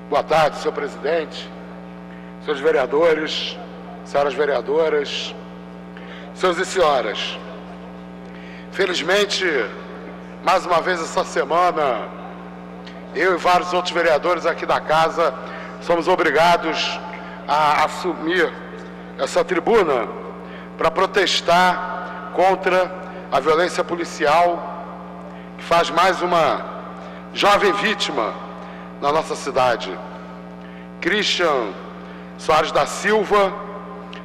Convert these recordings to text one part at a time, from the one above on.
Boa tarde, senhor presidente, senhores vereadores, senhoras vereadoras, senhores e senhoras. Felizmente, mais uma vez essa semana, eu e vários outros vereadores aqui da casa somos obrigados a assumir essa tribuna para protestar contra a violência policial que faz mais uma jovem vítima na nossa cidade. Christian Soares da Silva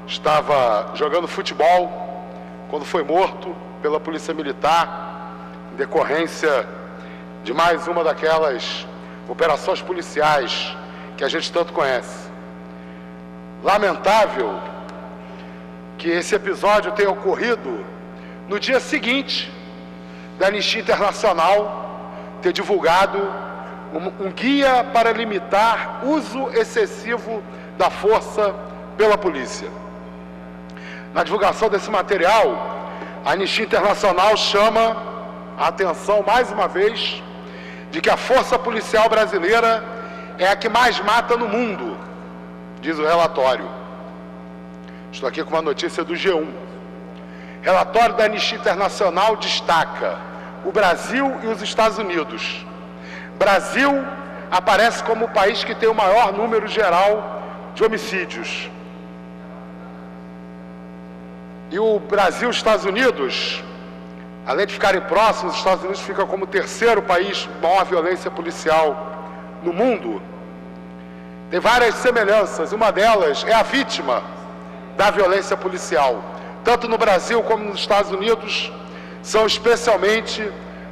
estava jogando futebol quando foi morto pela Polícia Militar em decorrência de mais uma daquelas operações policiais que a gente tanto conhece. Lamentável que esse episódio tenha ocorrido no dia seguinte da Anistia Internacional ter divulgado um guia para limitar uso excessivo da força pela polícia. Na divulgação desse material, a Anistia Internacional chama a atenção mais uma vez de que a força policial brasileira é a que mais mata no mundo, diz o relatório. Estou aqui com uma notícia do G1. Relatório da Anistia Internacional destaca o Brasil e os Estados Unidos. Brasil aparece como o país que tem o maior número geral de homicídios. E o Brasil e os Estados Unidos, além de ficarem próximos, os Estados Unidos ficam como o terceiro país com maior violência policial no mundo. Tem várias semelhanças, uma delas é a vítima da violência policial. Tanto no Brasil como nos Estados Unidos, são especialmente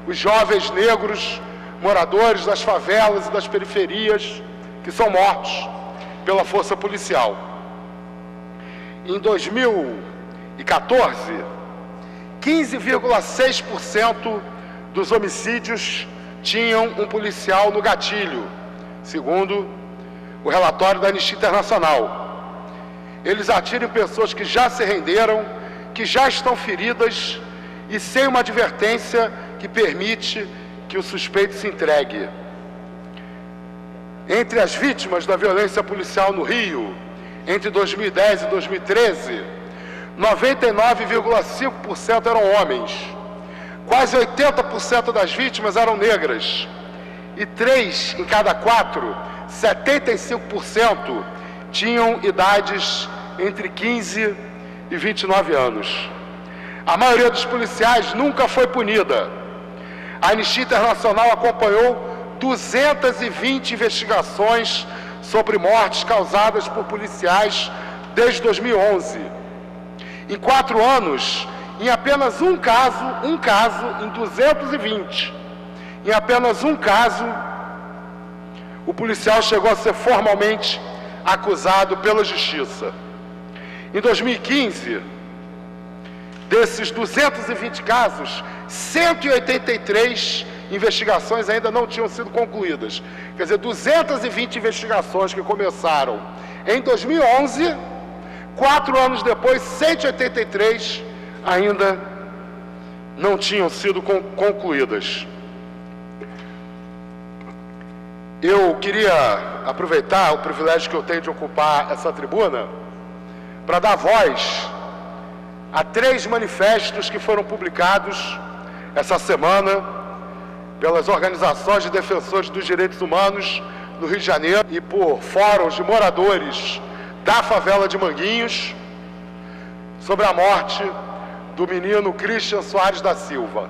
os jovens negros, moradores das favelas e das periferias, que são mortos pela força policial. Em 2014, 15,6% dos homicídios tinham um policial no gatilho, segundo o relatório da Anistia Internacional. Eles atiram em pessoas que já se renderam, que já estão feridas e sem uma advertência que permite que o suspeito se entregue. Entre as vítimas da violência policial no Rio, entre 2010 e 2013, 99,5% eram homens. Quase 80% das vítimas eram negras. E 3 em cada 4, 75%, tinham idades entre 15 e 29 anos. A maioria dos policiais nunca foi punida. A Anistia Internacional acompanhou 220 investigações sobre mortes causadas por policiais desde 2011. Em 4 anos, em apenas um caso em 220, em apenas um caso, o policial chegou a ser formalmente acusado pela Justiça. Em 2015, desses 220 casos, 183 investigações ainda não tinham sido concluídas. Quer dizer, 220 investigações que começaram em 2011, 4 anos depois, 183 ainda não tinham sido concluídas. Eu queria aproveitar o privilégio que eu tenho de ocupar essa tribuna para dar voz a 3 manifestos que foram publicados essa semana pelas organizações de defensores dos direitos humanos no Rio de Janeiro e por fóruns de moradores da favela de Manguinhos sobre a morte do menino Christian Soares da Silva.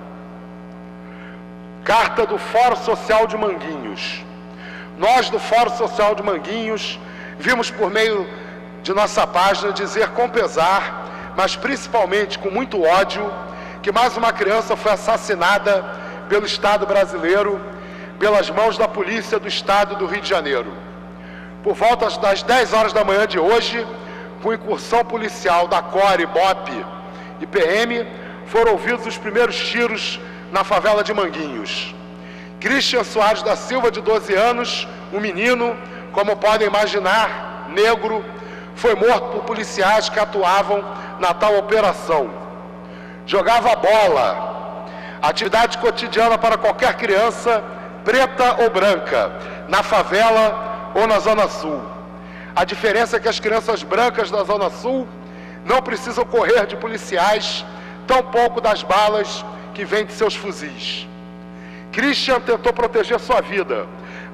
Carta do Fórum Social de Manguinhos. Nós, do Fórum Social de Manguinhos, vimos por meio de nossa página dizer com pesar, mas principalmente com muito ódio, que mais uma criança foi assassinada pelo Estado brasileiro, pelas mãos da polícia do Estado do Rio de Janeiro. Por volta das 10 horas da manhã de hoje, com incursão policial da CORE, BOP e PM, foram ouvidos os primeiros tiros na favela de Manguinhos. Christian Soares da Silva, de 12 anos, um menino, como podem imaginar, negro, foi morto por policiais que atuavam na tal operação. Jogava bola, atividade cotidiana para qualquer criança, preta ou branca, na favela ou na Zona Sul. A diferença é que as crianças brancas da Zona Sul não precisam correr de policiais, tampouco das balas que vêm de seus fuzis. Christian tentou proteger sua vida,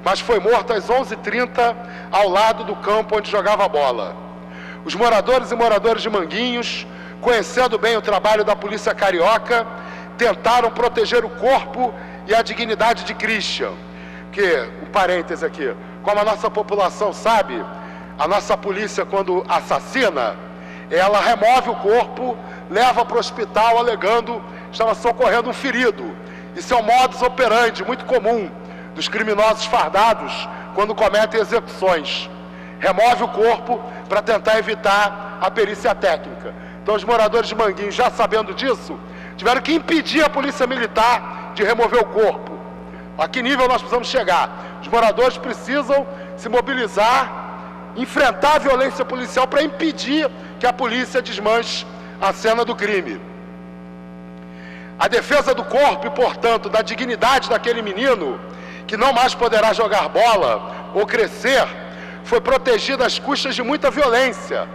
mas foi morto às 11h30 ao lado do campo onde jogava bola. Os moradores e moradoras de Manguinhos, conhecendo bem o trabalho da polícia carioca, tentaram proteger o corpo e a dignidade de Christian. Que, um parêntese aqui, como a nossa população sabe, a nossa polícia, quando assassina, ela remove o corpo, leva para o hospital alegando que estava socorrendo um ferido. Isso é um modus operandi muito comum dos criminosos fardados quando cometem execuções. Remove o corpo para tentar evitar a perícia técnica. Então os moradores de Manguinhos, já sabendo disso, tiveram que impedir a polícia militar de remover o corpo. A que nível nós precisamos chegar? Os moradores precisam se mobilizar, enfrentar a violência policial para impedir que a polícia desmanche a cena do crime. A defesa do corpo e, portanto, da dignidade daquele menino, que não mais poderá jogar bola ou crescer, foi protegida às custas de muita violência,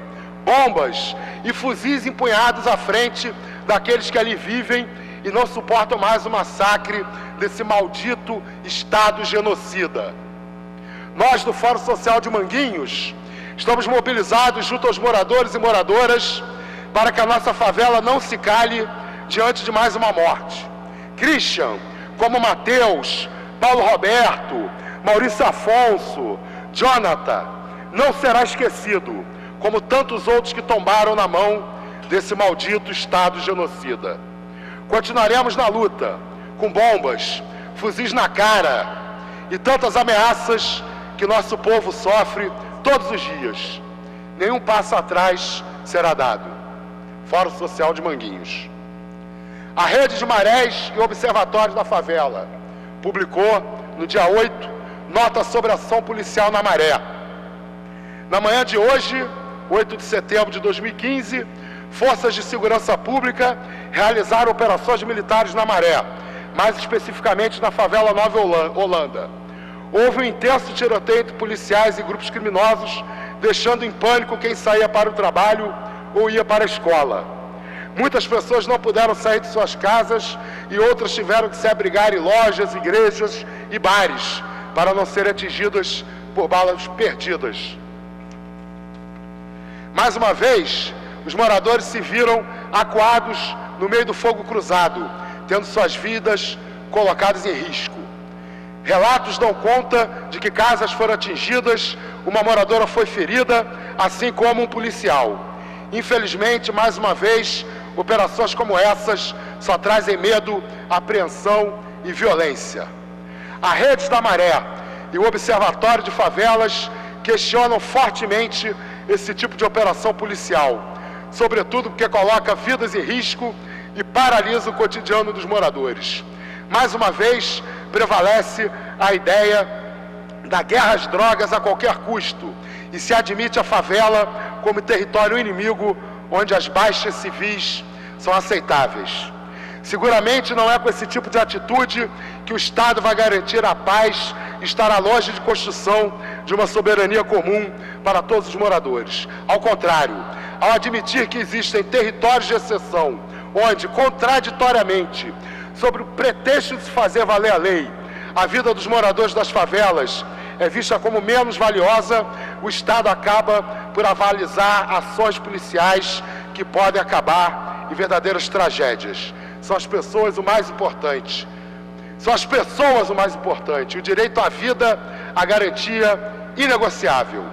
bombas e fuzis empunhados à frente daqueles que ali vivem e não suportam mais o massacre desse maldito Estado genocida. Nós, do Fórum Social de Manguinhos, estamos mobilizados junto aos moradores e moradoras para que a nossa favela não se cale diante de mais uma morte. Christian, como Mateus, Paulo Roberto, Maurício Afonso, Jonathan, não será esquecido, como tantos outros que tombaram na mão desse maldito Estado genocida. Continuaremos na luta, com bombas, fuzis na cara e tantas ameaças que nosso povo sofre todos os dias. Nenhum passo atrás será dado. Fórum Social de Manguinhos. A Rede de Marés e Observatórios da Favela publicou, no dia 8, nota sobre ação policial na Maré. Na manhã de hoje, 8 de setembro de 2015, forças de segurança pública realizaram operações militares na Maré, mais especificamente na favela Nova Holanda. Houve um intenso tiroteio entre policiais e grupos criminosos, deixando em pânico quem saía para o trabalho ou ia para a escola. Muitas pessoas não puderam sair de suas casas e outras tiveram que se abrigar em lojas, igrejas e bares para não serem atingidas por balas perdidas. Mais uma vez, os moradores se viram acuados no meio do fogo cruzado, tendo suas vidas colocadas em risco. Relatos dão conta de que casas foram atingidas, uma moradora foi ferida, assim como um policial. Infelizmente, mais uma vez, operações como essas só trazem medo, apreensão e violência. A Rede da Maré e o Observatório de Favelas questionam fortemente esse tipo de operação policial, sobretudo porque coloca vidas em risco e paralisa o cotidiano dos moradores. Mais uma vez, prevalece a ideia da guerra às drogas a qualquer custo e se admite a favela como território inimigo onde as baixas civis são aceitáveis. Seguramente não é com esse tipo de atitude que o Estado vai garantir a paz e estará longe de construção de uma soberania comum para todos os moradores. Ao contrário, ao admitir que existem territórios de exceção, onde, contraditoriamente, sobre o pretexto de se fazer valer a lei, a vida dos moradores das favelas é vista como menos valiosa, o Estado acaba por avalizar ações policiais que podem acabar em verdadeiras tragédias. São as pessoas o mais importante. São as pessoas o mais importante. O direito à vida, a garantia inegociável.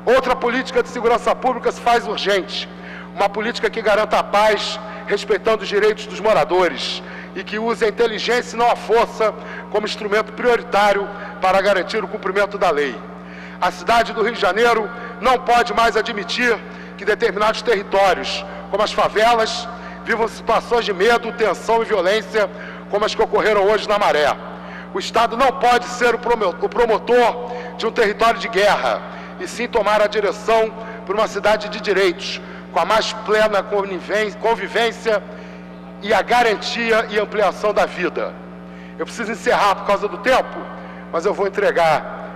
Outra política de segurança pública se faz urgente. Uma política que garanta a paz, respeitando os direitos dos moradores e que use a inteligência e não a força como instrumento prioritário para garantir o cumprimento da lei. A cidade do Rio de Janeiro não pode mais admitir que determinados territórios, como as favelas, vivam situações de medo, tensão e violência como as que ocorreram hoje na Maré. O Estado não pode ser o promotor de um território de guerra, e sim tomar a direção por uma cidade de direitos, com a mais plena convivência e a garantia e ampliação da vida. Eu preciso encerrar por causa do tempo, mas eu vou entregar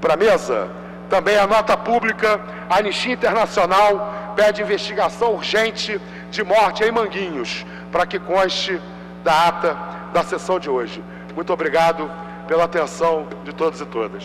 para a mesa Também a nota pública, a Anistia Internacional pede investigação urgente de morte em Manguinhos, para que conste da ata da sessão de hoje. Muito obrigado pela atenção de todos e todas.